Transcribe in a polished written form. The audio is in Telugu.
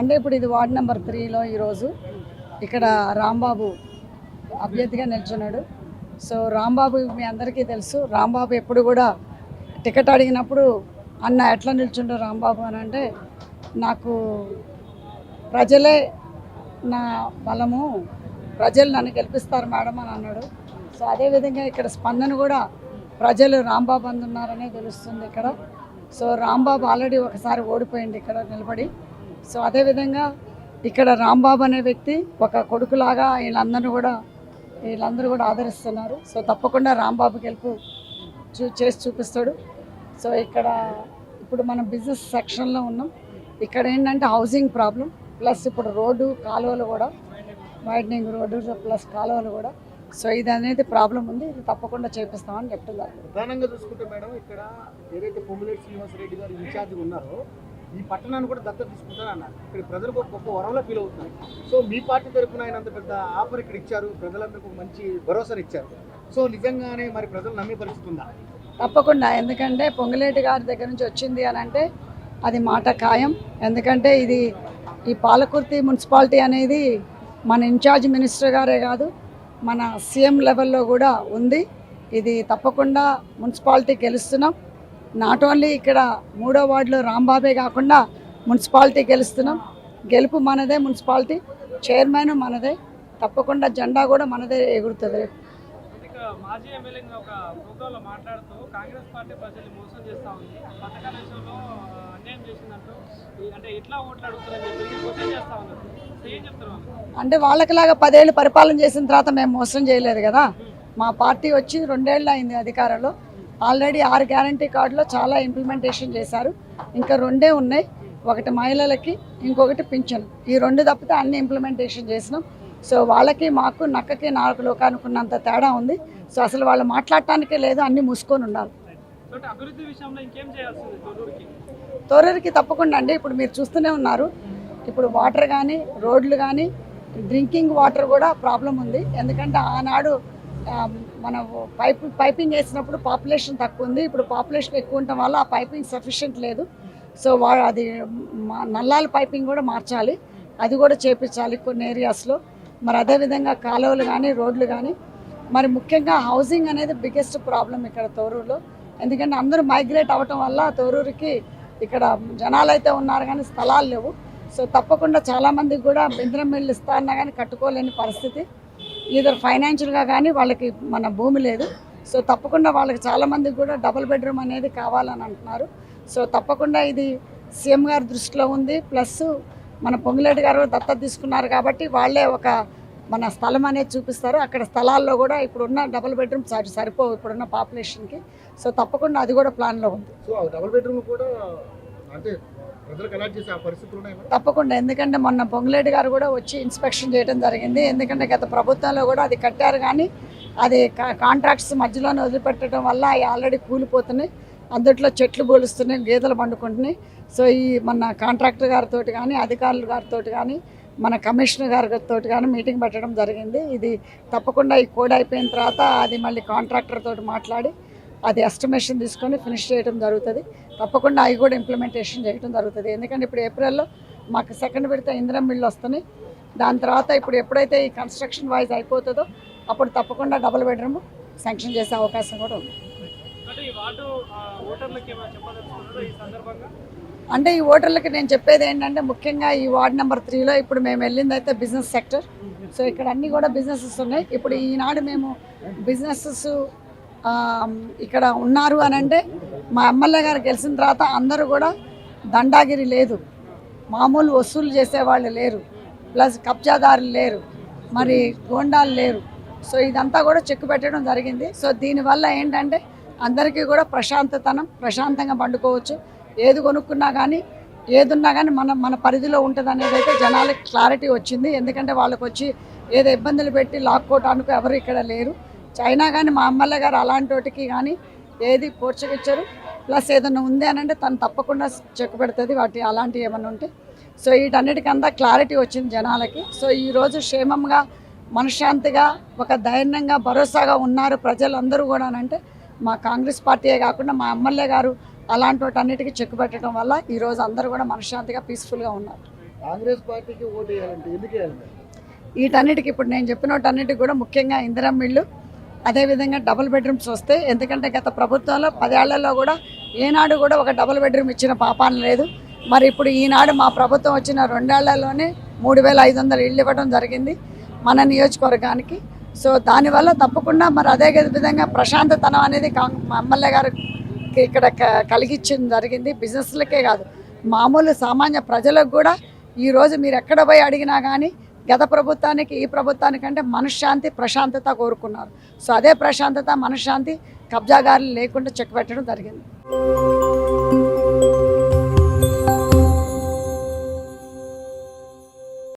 అంటే ఇప్పుడు ఇది వార్డ్ నెంబర్ 3లో ఈరోజు ఇక్కడ రాంబాబు అభ్యర్థిగా నిల్చున్నాడు. సో రాంబాబు మీ అందరికీ తెలుసు. రాంబాబు ఎప్పుడు కూడా టికెట్ అడిగినప్పుడు అన్న ఎట్లా నిల్చుండో రాంబాబు అని అంటే, నాకు ప్రజలే నా బలము, ప్రజలు నన్ను గెలిపిస్తారు మేడం అని అన్నాడు. సో అదేవిధంగా ఇక్కడ స్పందన కూడా ప్రజలు రాంబాబు అందున్నారనే తెలుస్తుంది ఇక్కడ. సో రాంబాబు ఆల్రెడీ ఒకసారి ఓడిపోయింది ఇక్కడ నిలబడి. సో అదేవిధంగా ఇక్కడ రాంబాబు అనే వ్యక్తి ఒక కొడుకులాగా వీళ్ళందరూ కూడా ఆదరిస్తున్నారు. సో తప్పకుండా రాంబాబు గెలుపు చేసి చూపిస్తాడు. సో ఇక్కడ ఇప్పుడు మనం బిజినెస్ సెక్షన్లో ఉన్నాం. ఇక్కడ ఏంటంటే హౌసింగ్ ప్రాబ్లం ప్లస్ ఇప్పుడు రోడ్డు కాలువలు కూడా వైడనింగ్ రోడ్డు ప్లస్ కాలువలు కూడా. సో ఇది అనేది ప్రాబ్లం ఉంది. ఇది తప్పకుండా చేపిస్తామని చెప్తున్నారు. ప్రధానంగా చూసుకుంటే మేడం, ఇక్కడ ఏదైతే పొంగులేటి శ్రీనివాసరెడ్డి గారు ఇన్ఛార్జ్ ఉన్నారో ఈ పట్టణాన్ని కూడా దత్తత తీసుకుంటారన్నారు. ఇక్కడ ప్రజలకు ఒక గొప్ప వరంలో ఫీల్ అవుతున్నారు. సో మీ పార్టీ తరఫున ఆయన అంత పెద్ద ఆఫర్ ఇక్కడ ఇచ్చారు, ప్రజలందరికీ మంచి భరోసాను ఇచ్చారు. సో నిజంగానే మరి ప్రజలు నమ్మే పరిస్థితి ఉందా? తప్పకుండా. ఎందుకంటే పొంగులేటి గారి దగ్గర నుంచి వచ్చింది అని అంటే అది మాట ఖాయం. ఎందుకంటే ఇది ఈ పాలకుర్తి మున్సిపాలిటీ అనేది మన ఇన్ఛార్జ్ మినిస్టర్ గారే కాదు, మన సీఎం లెవెల్లో కూడా ఉంది. ఇది తప్పకుండా మున్సిపాలిటీ గెలుస్తున్నాం. నాట్ ఓన్లీ ఇక్కడ 3వ వార్డులో రాంబాబే కాకుండా మున్సిపాలిటీ గెలుస్తున్నాం. గెలుపు మనదే, మున్సిపాలిటీ చైర్మన్ మనదే, తప్పకుండా జెండా కూడా మనదే ఎగురుతుంది. మాజీ ఎమ్మెల్యేగా ఒక ప్రోగ్రాంలో మాట్లాడుతూ కాంగ్రెస్ పార్టీ ప్రజల్ని మోసం చేస్తూ ఉంది, పథకాల విషయంలో అన్యాయం చేసిందంటూ, అంటే ఎట్లా ఓట్లు అడుగుతారని చెప్పి క్వశ్చన్ చేస్తా ఉన్నారు. ఏం చెప్తారు? అంటే వాళ్ళకిలాగా 10 ఏళ్ళు పరిపాలన చేసిన తర్వాత మేము మోసం చేయలేదు కదా. మా పార్టీ వచ్చి 2 ఏళ్ళు అయింది అధికారంలో. ఆల్రెడీ 6 గ్యారంటీ కార్డులో చాలా ఇంప్లిమెంటేషన్ చేశారు. ఇంకా 2 ఉన్నాయి. ఒకటి మహిళలకి, ఇంకొకటి పింఛను. ఈ 2 తప్పితే అన్ని ఇంప్లిమెంటేషన్ చేసినాం. సో వాళ్ళకి మాకు నక్కకి నాలుగు అనుకున్నంత తేడా ఉంది. సో అసలు వాళ్ళు మాట్లాడటానికే లేదు, అన్నీ మూసుకొని ఉండాలి. తొర్రూరుకి తప్పకుండా అండి. ఇప్పుడు మీరు చూస్తూనే ఉన్నారు, ఇప్పుడు వాటర్ కానీ రోడ్లు కానీ డ్రింకింగ్ వాటర్ కూడా ప్రాబ్లం ఉంది. ఎందుకంటే ఆనాడు మన పైపింగ్ వేసినప్పుడు పాపులేషన్ తక్కువ ఉంది. ఇప్పుడు పాపులేషన్ ఎక్కువ ఉండటం వల్ల ఆ పైపింగ్ సఫిషియెంట్ లేదు. సో అది నల్లాల పైపింగ్ కూడా మార్చాలి, అది కూడా చేపించాలి కొన్ని ఏరియాస్లో. మరి అదేవిధంగా కాలువలు కానీ రోడ్లు కానీ, మరి ముఖ్యంగా హౌసింగ్ అనేది బిగ్గెస్ట్ ప్రాబ్లం ఇక్కడ తొర్రూరులో. ఎందుకంటే అందరూ మైగ్రేట్ అవ్వటం వల్ల తొర్రూరుకి ఇక్కడ జనాలు అయితే ఉన్నారు కానీ స్థలాలు లేవు. సో తప్పకుండా చాలామందికి కూడా ఇందిరమ్మ ఇళ్ళు ఇస్తా అన్నా కానీ కట్టుకోలేని పరిస్థితి. ఈధర్ ఫైనాన్షియల్గా కానీ వాళ్ళకి మన భూమి లేదు. సో తప్పకుండా వాళ్ళకి చాలామందికి కూడా డబుల్ బెడ్రూమ్ అనేది కావాలని అంటున్నారు. సో తప్పకుండా ఇది సీఎం గారి దృష్టిలో ఉంది. ప్లస్ మన పొంగులేటి గారు దత్తత తీసుకున్నారు కాబట్టి వాళ్ళే ఒక మన స్థలం అనేది చూపిస్తారు. అక్కడ స్థలాల్లో కూడా ఇప్పుడున్న డబుల్ బెడ్రూమ్ సరిపోవు ఇప్పుడున్న పాపులేషన్కి. సో తప్పకుండా అది కూడా ప్లాన్లో ఉంది. సో డబుల్ బెడ్రూమ్ కూడా అంటే ప్రజలకు అలాట్ చేసే ఆ పరిస్థితులు ఉన్నాయి తప్పకుండా. ఎందుకంటే మొన్న పొంగులేటి గారు కూడా వచ్చి ఇన్స్పెక్షన్ చేయడం జరిగింది. ఎందుకంటే గత ప్రభుత్వంలో కూడా అది కట్టారు కానీ అది కాంట్రాక్ట్స్ మధ్యలోనే వదిలిపెట్టడం వల్ల అవి ఆల్రెడీ కూలిపోతున్నాయి. అందుట్లో చెట్లు బోలుస్తున్నాయి, గేదెలు పండుకుంటున్నాయి. సో ఈ మన కాంట్రాక్టర్ గారితో కానీ అధికారుల గారితో కానీ మన కమిషనర్ గారితో కానీ మీటింగ్ పెట్టడం జరిగింది. ఇది తప్పకుండా ఈ కోడ్ అయిపోయిన తర్వాత అది మళ్ళీ కాంట్రాక్టర్ తోటి మాట్లాడి అది ఎస్టిమేషన్ తీసుకొని ఫినిష్ చేయడం జరుగుతుంది. తప్పకుండా అవి కూడా ఇంప్లిమెంటేషన్ చేయడం జరుగుతుంది. ఎందుకంటే ఇప్పుడు ఏప్రిల్లో మాకు సెకండ్ విడత ఇందిరమ్మ ఇళ్ళు వస్తున్నాయి. దాని తర్వాత ఇప్పుడు ఎప్పుడైతే ఈ కన్స్ట్రక్షన్ వైజ్ అయిపోతుందో అప్పుడు తప్పకుండా డబుల్ బెడ్రూమ్ శాంక్షన్ చేసే అవకాశం కూడా ఉంది. అంటే ఈ ఓటర్లకి నేను చెప్పేది ఏంటంటే, ముఖ్యంగా ఈ వార్డ్ నెంబర్ 3లో ఇప్పుడు మేము వెళ్ళింది అయితే బిజినెస్ సెక్టర్. సో ఇక్కడ అన్నీ కూడా బిజినెసెస్ ఉన్నాయి. ఇప్పుడు ఈనాడు మేము బిజినెసెస్ ఇక్కడ ఉన్నారు అని అంటే మా ఎమ్మెల్యే గారు గెలిచిన తర్వాత అందరూ కూడా దండాగిరి లేదు, మామూలు వసూలు చేసేవాళ్ళు లేరు, ప్లస్ కబ్జాదారులు లేరు, మరి గోండాలు లేరు. సో ఇదంతా కూడా చెక్కు పెట్టడం జరిగింది. సో దీనివల్ల ఏంటంటే అందరికీ కూడా ప్రశాంతంగా పండుకోవచ్చు. ఏది కొనుక్కున్నా కానీ ఏదున్నా కానీ మన పరిధిలో ఉంటుంది అనేది అయితే జనాలకి క్లారిటీ వచ్చింది. ఎందుకంటే వాళ్ళకి వచ్చి ఏదో ఇబ్బందులు పెట్టి లాక్కోవటానికి ఎవరు ఇక్కడ లేరు. చైనా కానీ మా ఎమ్మెల్యే గారు అలాంటి వాటికి కానీ ఏది పోర్చకిచ్చారు. ప్లస్ ఏదైనా ఉంది అని అంటే తను తప్పకుండా చెక్కు పెడుతుంది వాటి అలాంటివి ఏమైనా ఉంటే. సో వీటన్నిటికంతా క్లారిటీ వచ్చింది జనాలకి. సో ఈరోజు క్షేమంగా మనశ్శాంతిగా ఒక ధైర్యంగా భరోసాగా ఉన్నారు ప్రజలందరూ కూడా అంటే మా కాంగ్రెస్ పార్టీయే కాకుండా మా ఎమ్మెల్యే గారు అలాంటి వాటన్నిటికీ చెక్కు పెట్టడం వల్ల ఈరోజు అందరూ కూడా మనశ్శాంతిగా పీస్ఫుల్గా ఉన్నారు. కాంగ్రెస్ పార్టీకి ఓటు వేయాలంటే ఎందుకు వేయాలంటే? వీటన్నిటికి ఇప్పుడు నేను చెప్పిన వాటన్నిటికి కూడా ముఖ్యంగా ఇందిరమ్మ ఇళ్ళు, అదేవిధంగా డబుల్ బెడ్రూమ్స్ వస్తాయి. ఎందుకంటే గత ప్రభుత్వంలో 10 ఏళ్లలో కూడా ఏనాడు కూడా ఒక డబుల్ బెడ్రూమ్ ఇచ్చిన పాపాన లేదు. మరి ఇప్పుడు ఈనాడు మా ప్రభుత్వం వచ్చిన 2 ఏళ్లలోనే 3500 ఇళ్ళు ఇవ్వడం జరిగింది మన నియోజకవర్గానికి. సో దానివల్ల తప్పకుండా మరి అదే విధంగా ప్రశాంతతనం అనేది ఎమ్మెల్యే గారు ఇక్కడ కలిగించడం జరిగింది. బిజినెస్లకే కాదు, మామూలు సామాన్య ప్రజలకు కూడా ఈరోజు మీరు ఎక్కడ పోయి అడిగినా కానీ గత ప్రభుత్వానికి ఈ ప్రభుత్వానికంటే మనశ్శాంతి ప్రశాంతత కోరుకున్నారు. సో అదే ప్రశాంతత మనశ్శాంతి కబ్జాగారులు లేకుండా చెక్ పెట్టడం జరిగింది.